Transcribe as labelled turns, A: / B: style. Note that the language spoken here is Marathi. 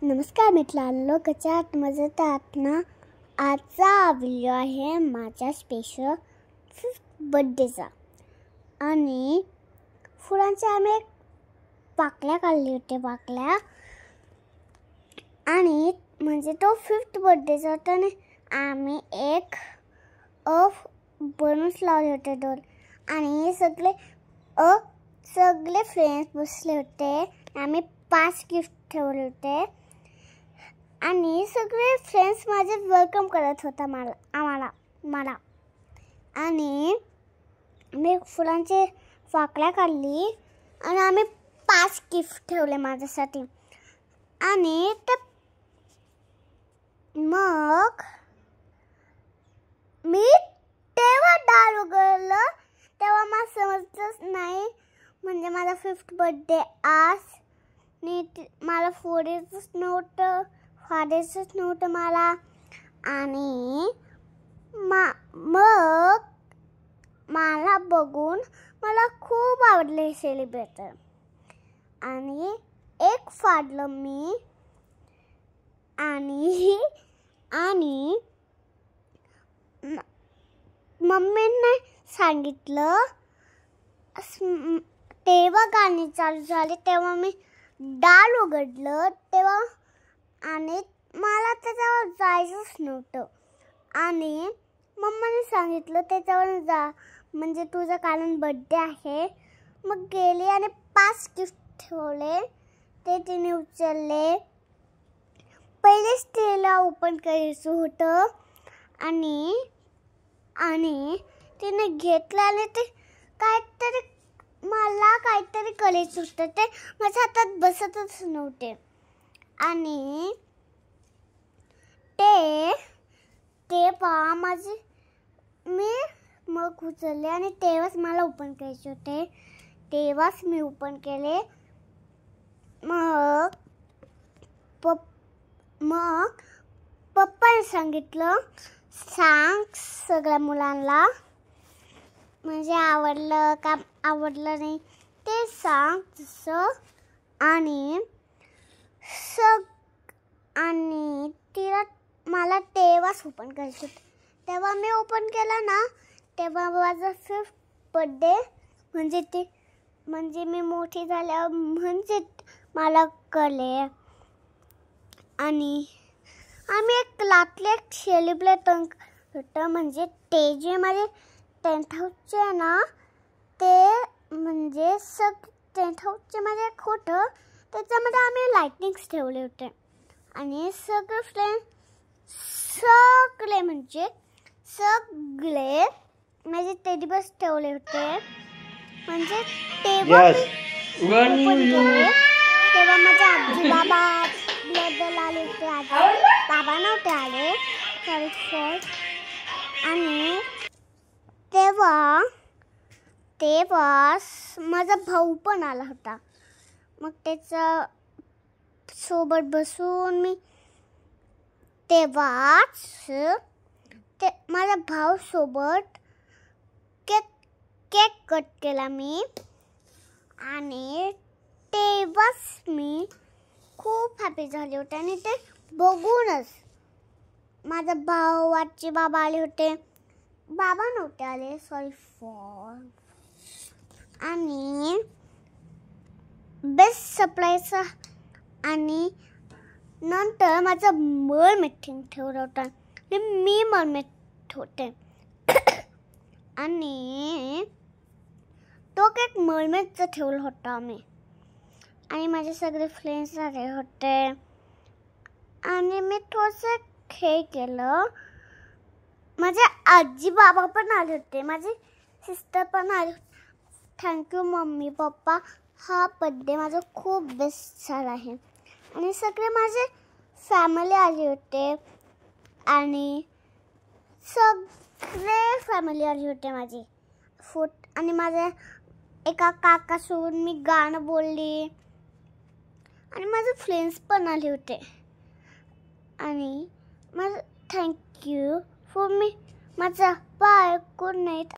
A: नमस्कार मित्रांनो, कशा आहात? मजेत आहात ना? आजचा व्हिडिओ आहे माझ्या स्पेशल 5th बर्थडेचा. आणि फुलांच्या आम्ही एक पाकळ्या काढली होते पाकळ्या. आणि म्हणजे तो 5th बर्थडेचा होता आणि आम्ही एक बलून्स लावले होते 2. आणि सगळे फ्रेंड्स बसले होते. आम्ही 5 गिफ्ट ठेवले होते आणि सगळे फ्रेंड्स माझे वेलकम करत होता मला. आणि मी फुलांचे पाकळ्या काढली आणि आम्ही 5 गिफ्ट ठेवले माझ्यासाठी. आणि मग मी तेव्हा दार उघडलं तेव्हा मला समजलंच नाही, म्हणजे माझा 5th बर्थडे आज नीट मला 4 डेजच नव्हतं, 5 डेजच नव्हतं मला. आणि मग मला बघून मला खूप आवडले सेलिब्रेटर. आणि एक फाडलं मी. आणि मम्मीने सांगितलं, तेव्हा गाणी चालू झाली तेव्हा मी दार उघडलं तेव्हा. आणि मला त्याच्यावर जायचंच नव्हतं. आणि मम्मीने सांगितलं त्याच्यावर जा, म्हणजे तुझं कारण बर्थडे आहे. मग गेली आणि 5 गिफ्ट ठेवले. ते तिने उचलले. पहिलेच तिला ओपन करायचं होतं आणि तिने घेतलं आणि ते मला काहीतरी करायचं होतं, ते माझ्या हातात बसतच नव्हते. आणि तेव्हा मी मग उचलले आणि तेव्हाच मला ओपन करायचे होते. तेव्हाच मी ओपन केले. मग पप्पाने सांगितलं, सांग सगळ्या मुलांना, म्हणजे आवडलं का आवडलं नाही ते सांग तसं. आणि तिला मला तेव्हाच ओपन करायचं होतं. तेव्हा मी ओपन केलं ना, तेव्हा माझा 5th बर्थडे म्हणजे मी मोठी झाल्यावर म्हणजे मला कळले. आणि आम्ही एक रात्री सेलिब्रेट होतं, म्हणजे ते जे माझे 10th हाऊसचे आहे ना, ते म्हणजे 10th हाऊसचे माझे एक होतं, त्याच्यामध्ये आम्ही लाइटिंग्स ठेवले होते. आणि सगळे फ्रेंड्स सगळे माझे टेडी बस ठेवले होते. म्हणजे तेव्हा माझे आजी बाबा आले होते. बाबा नव्हते आले, सॉरी. आणि तेव्हा माझा भाऊ पण आला होता. मग त्याच्या सोबत बसून मी तेव्हाच माझ्या भाऊ सोबत केक कट केला मी. आणि तेव्हाच मी खूप हॅपी झाले होते. आणि ते बघूनच माझा भाऊ आजी बाबा आले होते. बाबा नव्हते आले, सॉरी फॉर. आणि बेस्ट सरप्राईज. आणि नंतर माझा मरमेड ठेवला होता. मी मरमेड होते. आणि तो केक मरमेडचा ठेवला होता आम्ही. आणि माझे सगळे फ्रेंड्स आले होते. आणि मी थोडंसं हे केलं. माझे आजी बाबा पण आले होते, माझी सिस्टर पण आली. थँक्यू मम्मी पप्पा, हा बर्थडे माझा खूप बेस्ट झाला आहे. आणि सगळे माझे फॅमिली आले होते. आणि सगळे फॅमिली आली होते माझी. आणि माझ्या एका काकासोबत मी गाणं बोलली. आणि माझे फ्रेंड्स पण आले होते. आणि माझं थँक्यू फॉर मी. माझा बाय, गुड नाईट.